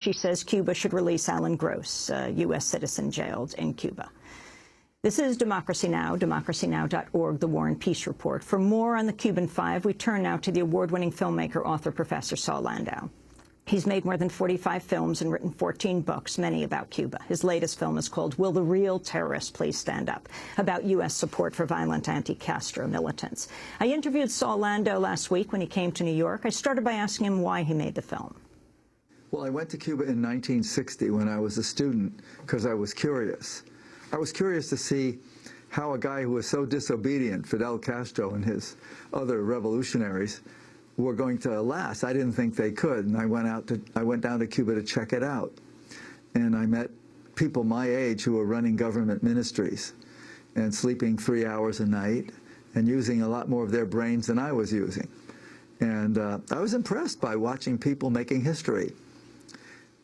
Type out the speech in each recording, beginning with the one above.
She says Cuba should release Alan Gross, a U.S. citizen jailed in Cuba. This is Democracy Now!, democracynow.org, The War and Peace Report. For more on the Cuban Five, we turn now to the award-winning filmmaker, author, Professor Saul Landau. He's made more than 45 films and written 14 books, many about Cuba. His latest film is called Will the Real Terrorist Please Stand Up?, about U.S. support for violent anti-Castro militants. I interviewed Saul Landau last week when he came to New York. I started by asking him why he made the film. Well, I went to Cuba in 1960 when I was a student because I was curious. I was curious to see how a guy who was so disobedient, Fidel Castro and his other revolutionaries, were going to last. I didn't think they could, and I went down to Cuba to check it out. And I met people my age who were running government ministries and sleeping 3 hours a night and using a lot more of their brains than I was using. And I was impressed by watching people making history.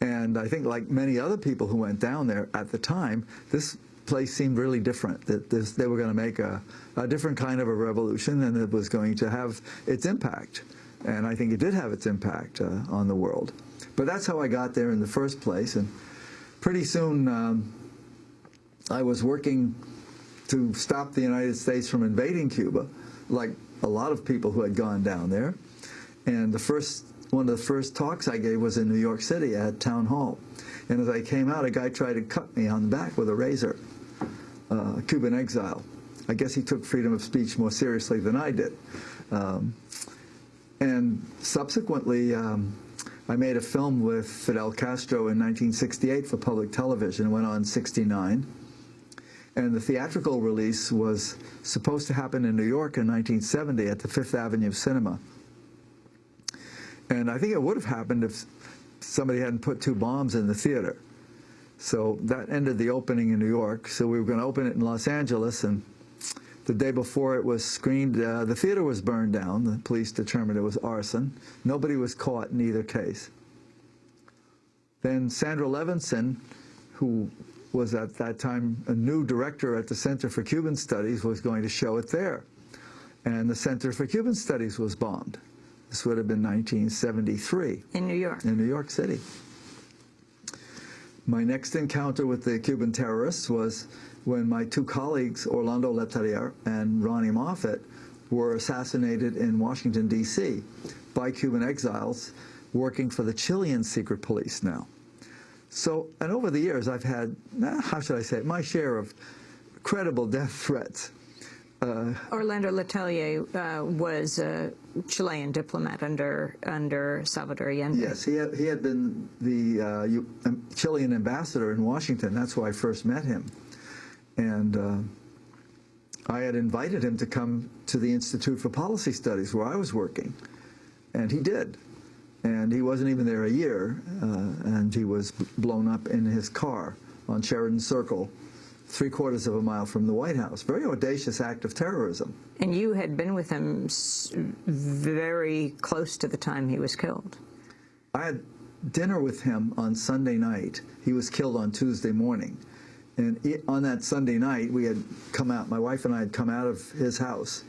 And I think, like many other people who went down there at the time, this place seemed really different, that they were going to make a different kind of a revolution, and it was going to have its impact. And I think it did have its impact on the world. But that's how I got there in the first place. And pretty soon I was working to stop the United States from invading Cuba, like a lot of people who had gone down there. And one of the first talks I gave was in New York City at Town Hall. And as I came out, a guy tried to cut me on the back with a razor, Cuban exile. I guess he took freedom of speech more seriously than I did. And subsequently, I made a film with Fidel Castro in 1968 for public television. It went on 69. And the theatrical release was supposed to happen in New York in 1970 at the Fifth Avenue Cinema. And I think it would have happened if somebody hadn't put 2 bombs in the theater. So that ended the opening in New York. So we were going to open it in Los Angeles, and the day before it was screened, the theater was burned down. The police determined it was arson. Nobody was caught in either case. Then Sandra Levinson, who was at that time a new director at the Center for Cuban Studies, was going to show it there. And the Center for Cuban Studies was bombed. This would have been 1973. In New York. In New York City. My next encounter with the Cuban terrorists was when my 2 colleagues, Orlando Letelier and Ronnie Moffett, were assassinated in Washington, D.C. by Cuban exiles working for the Chilean secret police now. So, and over the years, I've had, how should I say it, my share of credible death threats. Orlando Letelier was a Chilean diplomat under Salvador Allende. Yes, he had been the Chilean ambassador in Washington. That's where I first met him. And I had invited him to come to the Institute for Policy Studies where I was working. And he did. And he wasn't even there a year, and he was blown up in his car on Sheridan Circle, 3/4 of a mile from the White House. Very audacious act of terrorism. And you had been with him very close to the time he was killed. I had dinner with him on Sunday night. He was killed on Tuesday morning. And on that Sunday night, we had come out, my wife and I had come out of his house.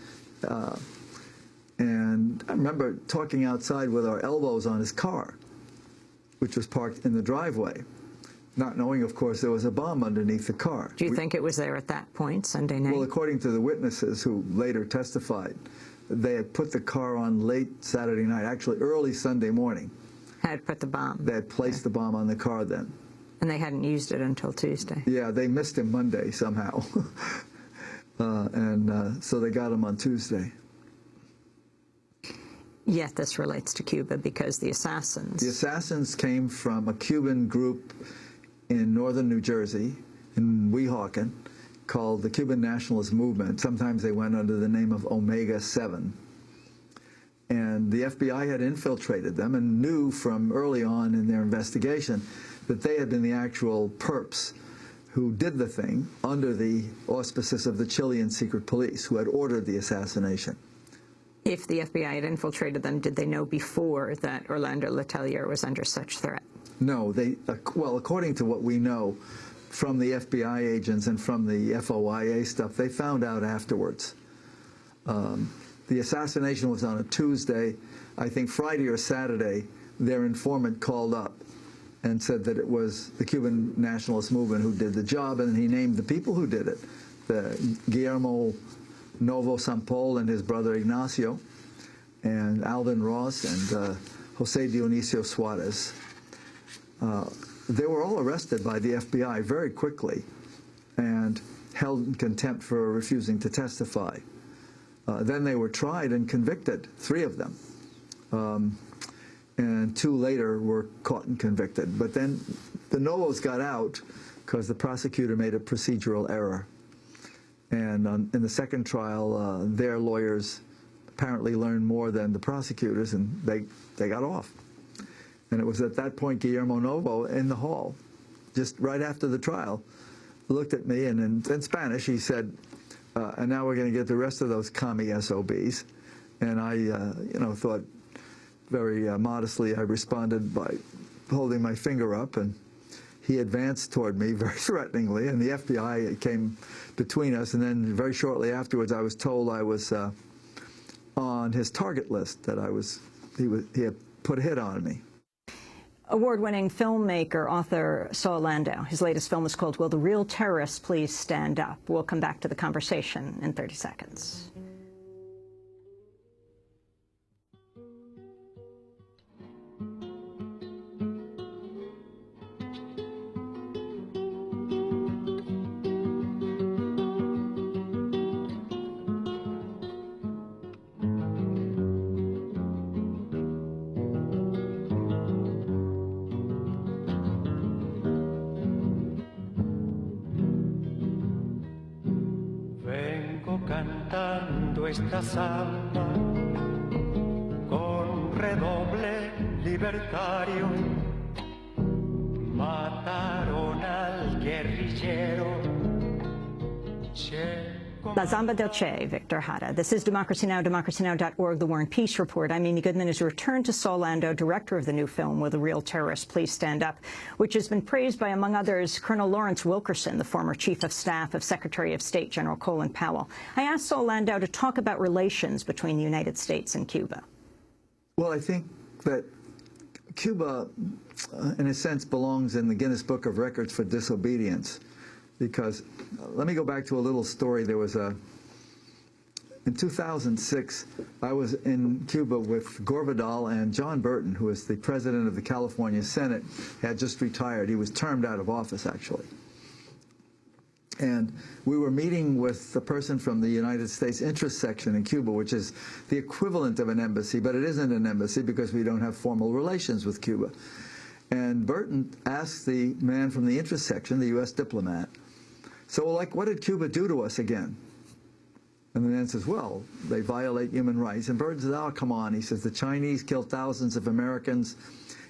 And I remember talking outside with our elbows on his car, which was parked in the driveway, not knowing, of course, there was a bomb underneath the car. Do you think it was there at that point, Sunday night? Well, according to the witnesses who later testified, they had put the car on late Saturday night, actually early Sunday morning. Had put the bomb. They had placed the bomb on the car then. And they hadn't used it until Tuesday. Yeah, they missed him Monday somehow. So they got him on Tuesday. Yet this relates to Cuba because the assassins... The assassins came from a Cuban group in northern New Jersey, in Weehawken, called the Cuban Nationalist Movement. Sometimes they went under the name of Omega 7. And the FBI had infiltrated them and knew from early on in their investigation that they had been the actual perps who did the thing under the auspices of the Chilean secret police who had ordered the assassination. If the FBI had infiltrated them, did they know before that Orlando Letelier was under such threat? No, well, according to what we know from the FBI agents and from the FOIA stuff, they found out afterwards. The assassination was on a Tuesday. I think Friday or Saturday, their informant called up and said that it was the Cuban nationalist movement who did the job, and he named the people who did it, Guillermo Novo Sampol and his brother Ignacio, and Alvin Ross and Jose Dionisio Suarez. They were all arrested by the FBI very quickly and held in contempt for refusing to testify. Then they were tried and convicted, 3 of them. And 2 later were caught and convicted. But then the Novos got out because the prosecutor made a procedural error. And in the second trial, their lawyers apparently learned more than the prosecutors, and they got off. And it was at that point Guillermo Novo in the hall, just right after the trial, looked at me, and in Spanish he said, and now we're going to get the rest of those commie SOBs. And I, you know, thought very modestly, I responded by holding my finger up, and he advanced toward me very threateningly, and the FBI came between us, and then very shortly afterwards I was told I was on his target list, that he had put a hit on me. Award-winning filmmaker, author Saul Landau. His latest film is called Will the Real Terrorists Please Stand Up? We'll come back to the conversation in 30 seconds. Cantando esta samba con redoble libertario, mataron al guerrillero Che. La Zamba del Che, Victor Jara. This is Democracy Now!, democracynow.org, The War and Peace Report. I'm Amy Goodman. As we return to Saul Landau, director of the new film, Will the Real Terrorists Please Stand Up?, which has been praised by, among others, Colonel Lawrence Wilkerson, the former Chief of Staff of Secretary of State General Colin Powell. I asked Saul Landau to talk about relations between the United States and Cuba. Well, I think that Cuba, in a sense, belongs in the Guinness Book of Records for disobedience. Because, let me go back to a little story. There was in 2006, I was in Cuba with Gore Vidal and John Burton, who was the president of the California Senate, had just retired. He was termed out of office, actually. And we were meeting with the person from the United States Interest Section in Cuba, which is the equivalent of an embassy, but it isn't an embassy because we don't have formal relations with Cuba. And Burton asked the man from the Interest Section, the U.S. diplomat, so, like, what did Cuba do to us again? And the man says, well, they violate human rights. And Burton says, oh, come on. He says, the Chinese killed thousands of Americans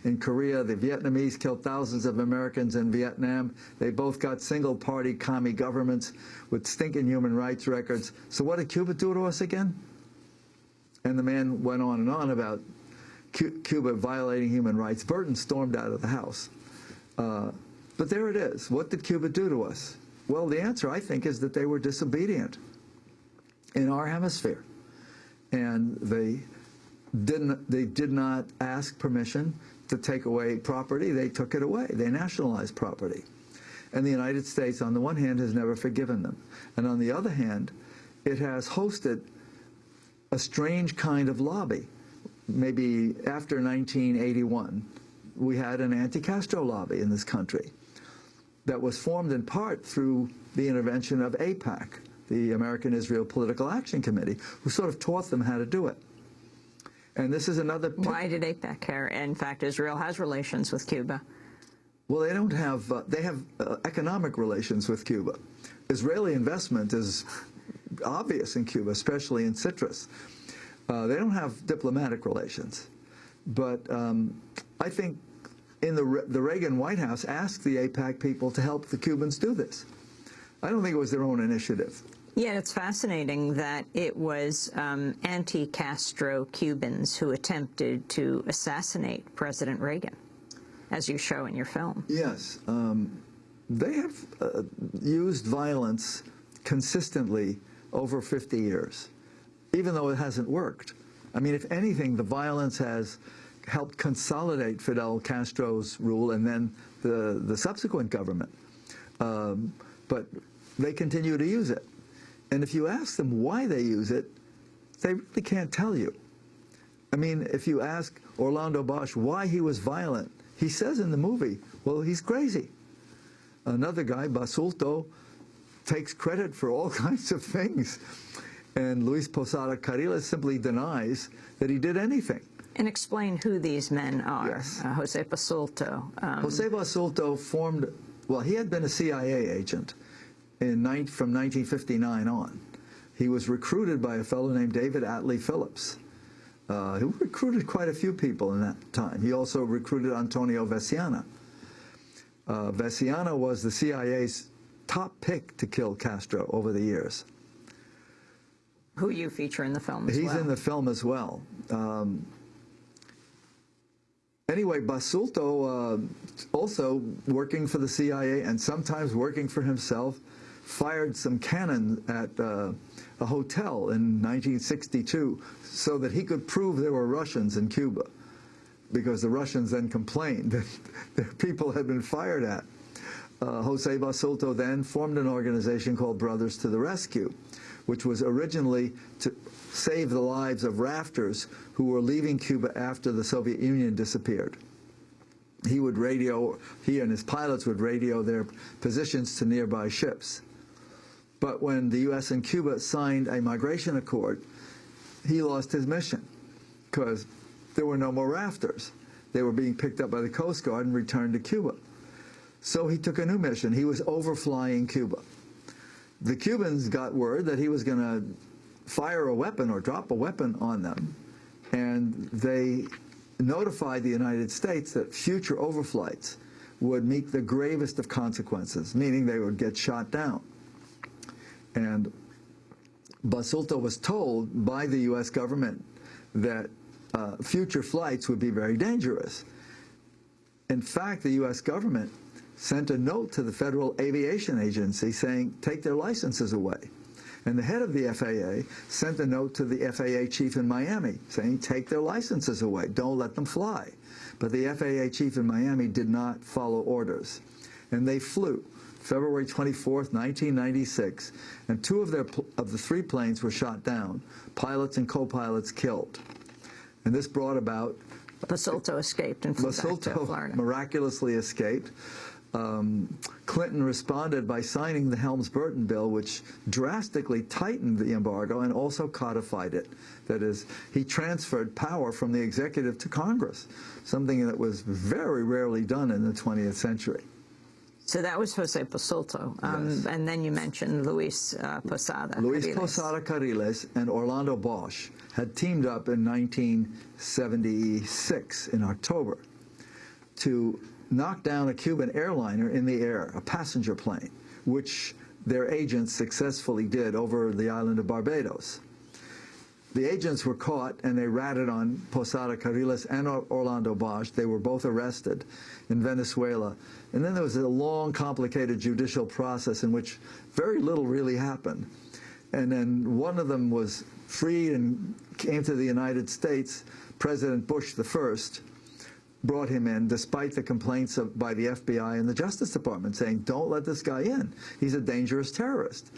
in Korea. The Vietnamese killed thousands of Americans in Vietnam. They both got single-party commie governments with stinking human rights records. So what did Cuba do to us again? And the man went on and on about Cuba violating human rights. Burton stormed out of the house. But there it is. What did Cuba do to us? Well, the answer, I think, is that they were disobedient in our hemisphere. And they did not ask permission to take away property. They took it away. They nationalized property. And the United States, on the one hand, has never forgiven them. And on the other hand, it has hosted a strange kind of lobby. Maybe after 1981, we had an anti-Castro lobby in this country that was formed in part through the intervention of AIPAC, the American Israel Political Action Committee, who sort of taught them how to do it. And this is another... Why did AIPAC care? In fact, Israel has relations with Cuba. Well, they don't have... they have economic relations with Cuba. Israeli investment is obvious in Cuba, especially in citrus. They don't have diplomatic relations. But I think in the Reagan White House asked the AIPAC people to help the Cubans do this. I don't think it was their own initiative. Yeah, it's fascinating that it was anti-Castro Cubans who attempted to assassinate President Reagan, as you show in your film. Yes. They have used violence consistently over 50 years, even though it hasn't worked. I mean, if anything, the violence has helped consolidate Fidel Castro's rule and then the subsequent government. But they continue to use it. And if you ask them why they use it, they really can't tell you. I mean, if you ask Orlando Bosch why he was violent, he says in the movie, well, he's crazy. Another guy, Basulto, takes credit for all kinds of things. And Luis Posada Carriles simply denies that he did anything. And explain who these men are. Yes. Jose Basulto. Jose Basulto formed, well, he had been a CIA agent from 1959 on. He was recruited by a fellow named David Atlee Phillips, who recruited quite a few people in that time. He also recruited Antonio Veciana. Veciana was the CIA's top pick to kill Castro over the years. Who you feature in the film as well. He's in the film as well. Anyway, Basulto, also working for the CIA and sometimes working for himself, fired some cannon at a hotel in 1962 so that he could prove there were Russians in Cuba, because the Russians then complained that their people had been fired at. Jose Basulto then formed an organization called Brothers to the Rescue, which was originally to save the lives of rafters who were leaving Cuba after the Soviet Union disappeared. He and his pilots would radio their positions to nearby ships. But when the U.S. and Cuba signed a migration accord, he lost his mission because there were no more rafters. They were being picked up by the Coast Guard and returned to Cuba. So he took a new mission. He was overflying Cuba. The Cubans got word that he was going to fire a weapon or drop a weapon on them, and they notified the United States that future overflights would meet the gravest of consequences, meaning they would get shot down. And Basulto was told by the U.S. government that future flights would be very dangerous. In fact, the U.S. government sent a note to the Federal Aviation Agency saying, take their licenses away. And the head of the FAA sent a note to the FAA chief in Miami saying, take their licenses away, don't let them fly. But the FAA chief in Miami did not follow orders. And they flew February 24th, 1996, and two of the three planes were shot down, pilots and co-pilots killed. And this brought about... Basulto escaped and flew back to Florida. Miraculously escaped. Clinton responded by signing the Helms-Burton bill, which drastically tightened the embargo and also codified it. That is, he transferred power from the executive to Congress, something that was very rarely done in the 20th century. So that was Jose Basulto. Yes. And then you mentioned Luis Posada. Luis Posada Carriles and Orlando Bosch had teamed up in 1976 in October to knocked down a Cuban airliner in the air, a passenger plane, which their agents successfully did over the island of Barbados. The agents were caught and they ratted on Posada Carriles and Orlando Bosch. They were both arrested in Venezuela. And then there was a long, complicated judicial process in which very little really happened. And then one of them was freed and came to the United States. President Bush I brought him in despite the complaints by the FBI and the Justice Department saying, don't let this guy in. He's a dangerous terrorist.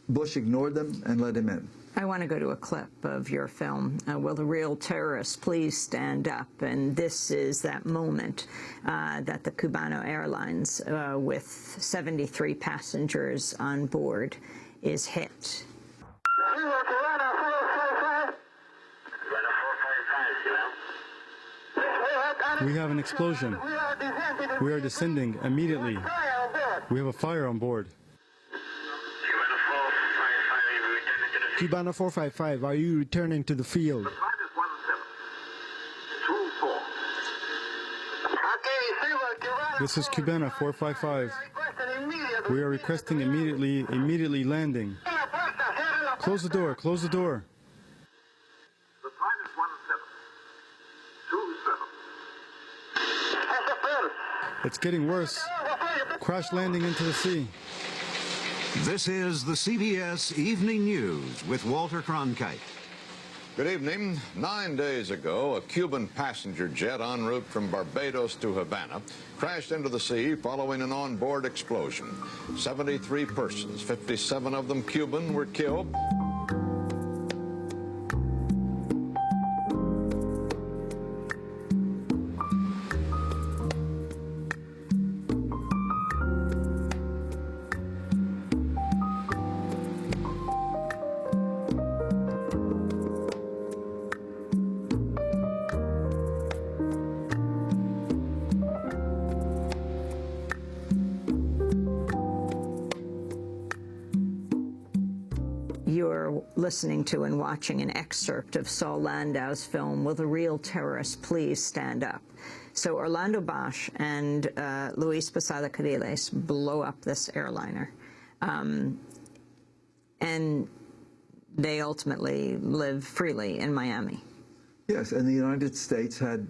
Bush ignored them and let him in. I want to go to a clip of your film, Will the Real Terrorists Please Stand Up? And this is that moment that the Cubano Airlines, with 73 passengers on board, is hit. We have an explosion. We are descending immediately. We have a fire on board. Cubano 455, are you returning to the field? This is Cubana 455. We are requesting immediately landing. Close the door, close the door. It's getting worse. Crash landing into the sea. This is the CBS Evening News with Walter Cronkite. Good evening. 9 days ago, a Cuban passenger jet en route from Barbados to Havana crashed into the sea following an onboard explosion. 73 persons, 57 of them Cuban, were killed. You're listening to and watching an excerpt of Saul Landau's film, Will the Real Terrorists Please Stand Up? So Orlando Bosch and Luis Posada Carriles blow up this airliner. And they ultimately live freely in Miami. Yes, and the United States had,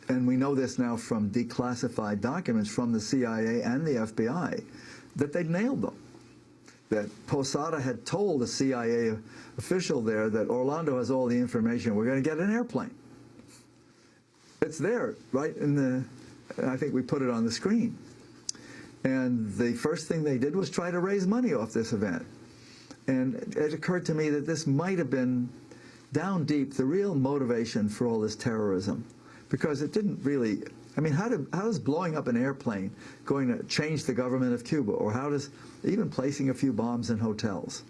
and we know this now from declassified documents from the CIA and the FBI, that they'd nailed them. That Posada had told the CIA official there that Orlando has all the information. We're going to get an airplane. It's there, right in the, I think we put it on the screen. And the first thing they did was try to raise money off this event. And it occurred to me that this might have been, down deep, the real motivation for all this terrorism. Because it didn't really, I mean, how is blowing up an airplane going to change the government of Cuba? Or how does even placing a few bombs in hotels?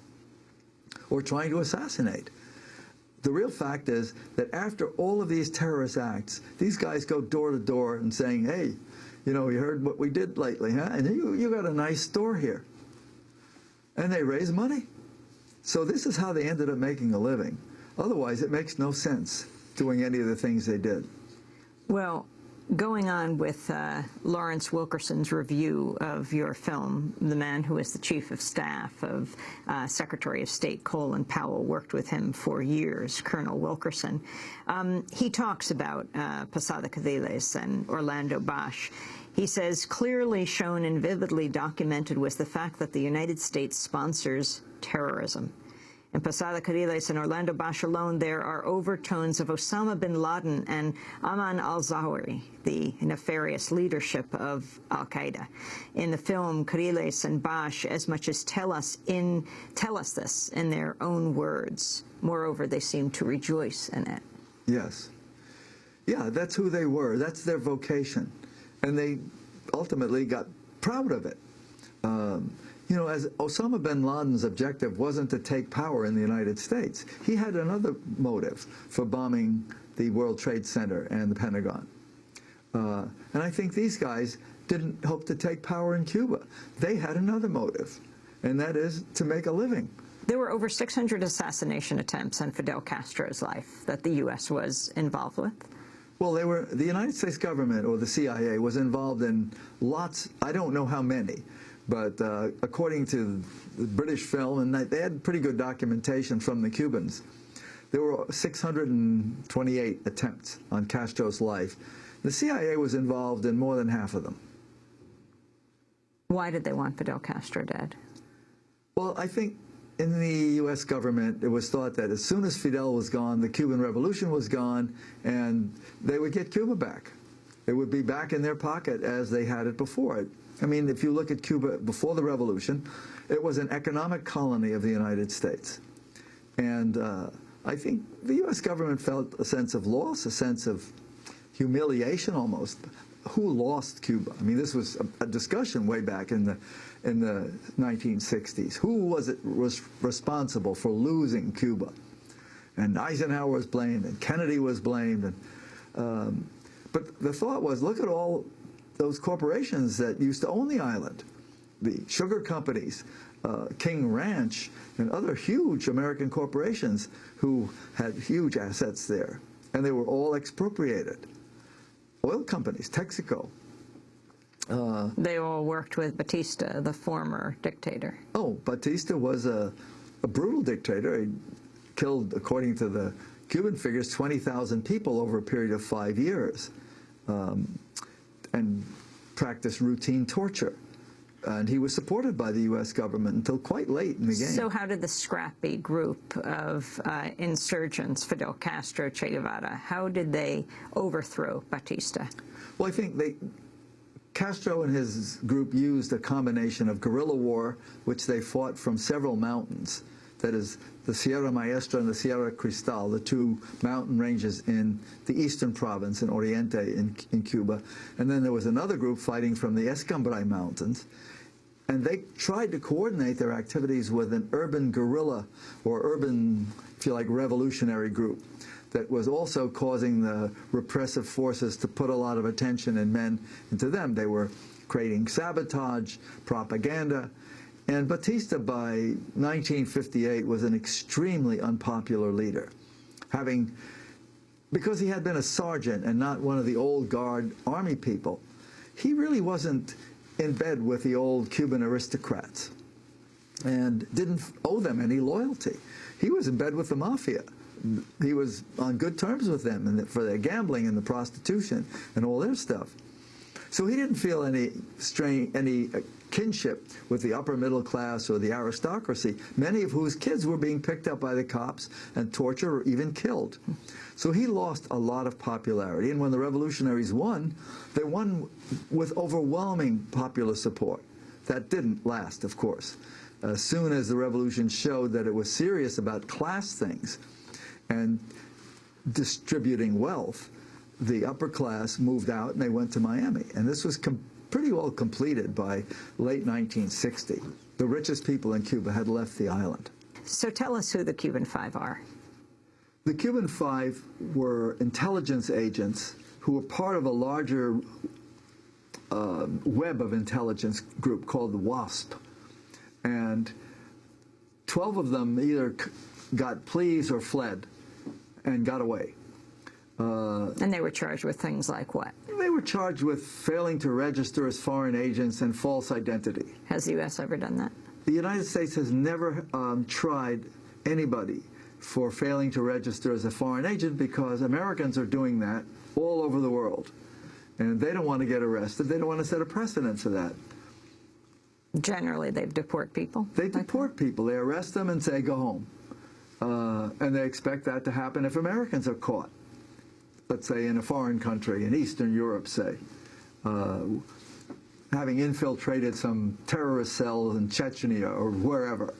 Or trying to assassinate? The real fact is that after all of these terrorist acts, these guys go door to door and saying, hey, you know, you heard what we did lately, huh? And you got a nice store here. And they raise money. So this is how they ended up making a living. Otherwise, it makes no sense doing any of the things they did. Well, going on with Lawrence Wilkerson's review of your film, the man who is the chief of staff of Secretary of State Colin Powell, worked with him for years, Colonel Wilkerson. He talks about Posada Carriles and Orlando Bosch. He says, clearly shown and vividly documented was the fact that the United States sponsors terrorism. In Posada Carriles and Orlando Bosch alone, there are overtones of Osama bin Laden and Ayman al-Zawahiri, the nefarious leadership of al-Qaeda. In the film, Carriles and Bosch as much as tell us this in their own words. Moreover, they seem to rejoice in it. Yes. Yeah, that's who they were. That's their vocation. And they ultimately got proud of it. You know, as Osama bin Laden's objective wasn't to take power in the United States. He had another motive for bombing the World Trade Center and the Pentagon. And I think these guys didn't hope to take power in Cuba. They had another motive, and that is to make a living. There were over 600 assassination attempts on Fidel Castro's life that the U.S. was involved with. Well, the United States government, or the CIA, was involved in lots, I don't know how many, but according to the British film, and they had pretty good documentation from the Cubans, there were 628 attempts on Castro's life. The CIA was involved in more than half of them. Why did they want Fidel Castro dead? Well, I think in the U.S. government, it was thought that as soon as Fidel was gone, the Cuban Revolution was gone, and they would get Cuba back. It would be back in their pocket as they had it before it. I mean, if you look at Cuba before the revolution, it was an economic colony of the United States. And I think the U.S. government felt a sense of loss, a sense of humiliation almost. Who lost Cuba? I mean, this was a discussion way back in the 1960s. Who was responsible for losing Cuba? And Eisenhower was blamed, and Kennedy was blamed. And, but the thought was, look at all those corporations that used to own the island, the sugar companies, King Ranch, and other huge American corporations who had huge assets there, and they were all expropriated. Oil companies, Texaco. They all worked with Batista, the former dictator. Oh, Batista was a brutal dictator. He killed, according to the Cuban figures, 20,000 people over a period of 5 years. And practiced routine torture. And he was supported by the U.S. government until quite late in the game. So how did the scrappy group of insurgents, Fidel Castro, Che Guevara, how did they overthrow Batista? Well, I think Castro and his group used a combination of guerrilla war, which they fought from several mountains. That is, the Sierra Maestra and the Sierra Cristal, the two mountain ranges in the eastern province in Oriente in Cuba. And then there was another group fighting from the Escambray Mountains. And they tried to coordinate their activities with an urban guerrilla or urban, if you like, revolutionary group that was also causing the repressive forces to put a lot of attention and men into them. They were creating sabotage, propaganda. And Batista, by 1958, was an extremely unpopular leader, because he had been a sergeant and not one of the old guard army people. He really wasn't in bed with the old Cuban aristocrats and didn't owe them any loyalty. He was in bed with the mafia. He was on good terms with them and for their gambling and the prostitution and all their stuff. So he didn't feel any kinship with the upper middle class or the aristocracy, many of whose kids were being picked up by the cops and tortured or even killed. So he lost a lot of popularity, and when the revolutionaries won, they won with overwhelming popular support. That didn't last, of course. As soon as the revolution showed that it was serious about class things and distributing wealth, the upper class moved out and they went to Miami. And this was pretty well completed by late 1960. The richest people in Cuba had left the island. So tell us who the Cuban Five are. The Cuban Five were intelligence agents who were part of a larger web of intelligence group called the WASP. And 12 of them either got pleas or fled and got away. And they were charged with things like what? They were charged with failing to register as foreign agents and false identity. Has the U.S. ever done that? The United States has never tried anybody for failing to register as a foreign agent because Americans are doing that all over the world. And they don't want to get arrested. They don't want to set a precedent for that. Generally, they deport people? They deport people. They arrest them and say, go home. And they expect that to happen if Americans are caught. Let's say in a foreign country, in Eastern Europe, say, having infiltrated some terrorist cells in Chechnya or wherever.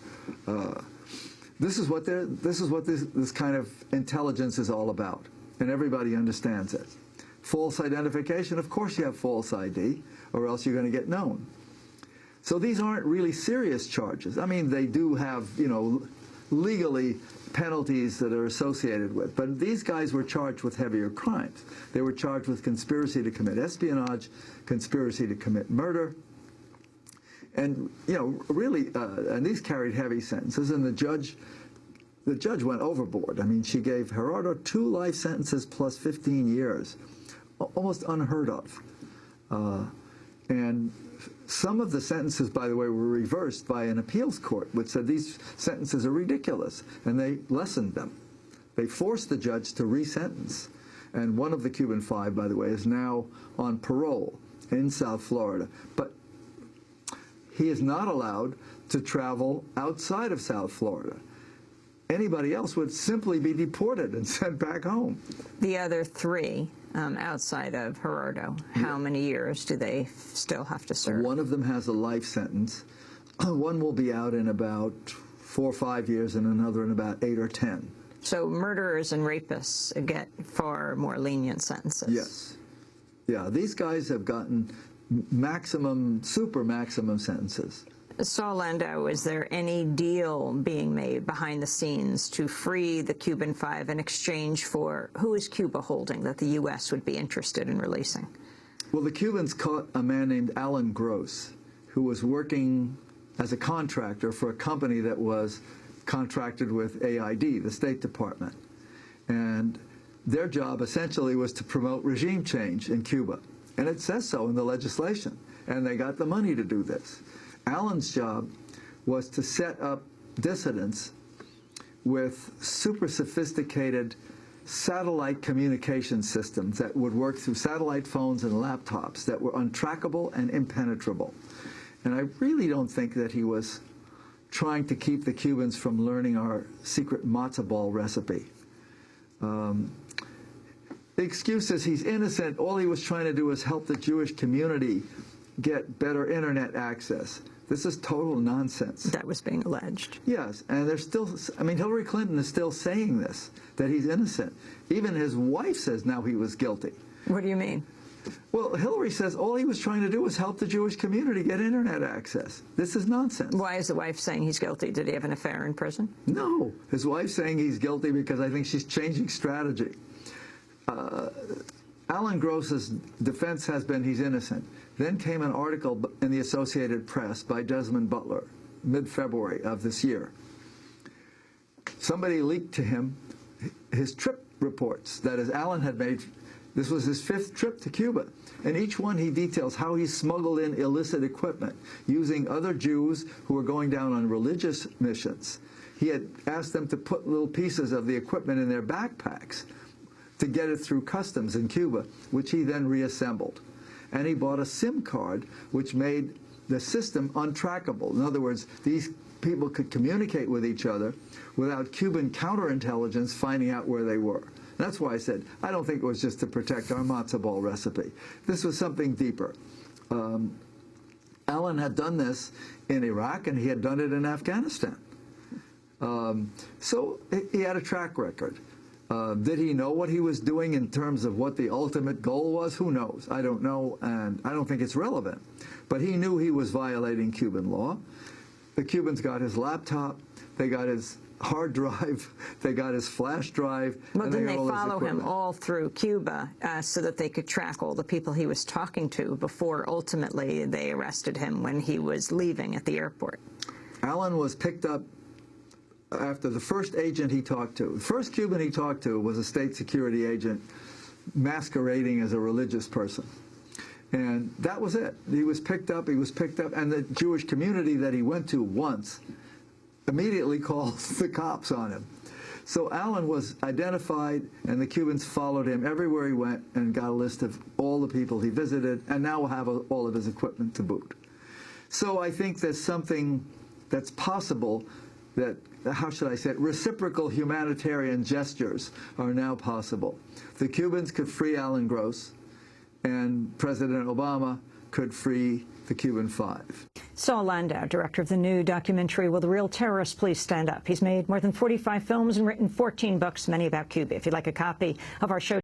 This is what this kind of intelligence is all about, and everybody understands it. False identification, of course you have false ID, or else you're going to get known. So these aren't really serious charges. I mean, they do have, legally penalties that are associated with. But these guys were charged with heavier crimes. They were charged with conspiracy to commit espionage, conspiracy to commit murder, and really, and these carried heavy sentences. And the judge went overboard. I mean, she gave Gerardo 2 life sentences plus 15 years, almost unheard of. And some of the sentences, by the way, were reversed by an appeals court, which said these sentences are ridiculous, and they lessened them. They forced the judge to resentence. And one of the Cuban Five, by the way, is now on parole in South Florida. But he is not allowed to travel outside of South Florida. Anybody else would simply be deported and sent back home. The other 3, outside of Gerardo, how many years do they still have to serve? One of them has a life sentence. One will be out in about 4 or 5 years, and another in about 8 or 10. So murderers and rapists get far more lenient sentences. Yes. Yeah, these guys have gotten super maximum sentences. Saul Landau, is there any deal being made behind the scenes to free the Cuban Five in exchange for, who is Cuba holding that the U.S. would be interested in releasing? Well, the Cubans caught a man named Alan Gross, who was working as a contractor for a company that was contracted with AID, the State Department. And their job essentially was to promote regime change in Cuba. And it says so in the legislation. And they got the money to do this. Alan's job was to set up dissidents with super sophisticated satellite communication systems that would work through satellite phones and laptops that were untrackable and impenetrable. And I really don't think that he was trying to keep the Cubans from learning our secret matzo ball recipe. The excuse is he's innocent. All he was trying to do was help the Jewish community get better internet access. This is total nonsense. That was being alleged. Yes, and there's still, I mean, Hillary Clinton is still saying this, that he's innocent. Even his wife says now he was guilty. What do you mean? Well, Hillary says all he was trying to do was help the Jewish community get internet access. This is nonsense. Why is the wife saying he's guilty? Did he have an affair in prison? No. His wife's saying he's guilty because I think she's changing strategy. Alan Gross's defense has been he's innocent. Then came an article in the Associated Press by Desmond Butler, mid-February of this year. Somebody leaked to him his trip reports. That is, Alan had made, this was his 5th trip to Cuba. And each one he details how he smuggled in illicit equipment using other Jews who were going down on religious missions. He had asked them to put little pieces of the equipment in their backpacks to get it through customs in Cuba, which he then reassembled. And he bought a SIM card, which made the system untrackable. In other words, these people could communicate with each other without Cuban counterintelligence finding out where they were. And that's why I said, I don't think it was just to protect our matzo ball recipe. This was something deeper. Alan had done this in Iraq, and he had done it in Afghanistan. So he had a track record. Did he know what he was doing in terms of what the ultimate goal was? Who knows? I don't know, and I don't think it's relevant. But he knew he was violating Cuban law. The Cubans got his laptop, they got his hard drive, they got his flash drive. Well, and didn't they they got all his follow him equipment. all through Cuba so that they could track all the people he was talking to before ultimately they arrested him when he was leaving at the airport? Alan was picked up after the first agent he talked to. The first Cuban he talked to was a state security agent masquerading as a religious person. And that was it. He was picked up, and the Jewish community that he went to once immediately called the cops on him. So Alan was identified, and the Cubans followed him everywhere he went and got a list of all the people he visited, and now will have all of his equipment to boot. So I think there's something that's possible that, how should I say it, reciprocal humanitarian gestures are now possible. The Cubans could free Alan Gross, and President Obama could free the Cuban Five. Saul Landau, director of the new documentary Will the Real Terrorists Please Stand Up? He's made more than 45 films and written 14 books, many about Cuba. If you'd like a copy of our show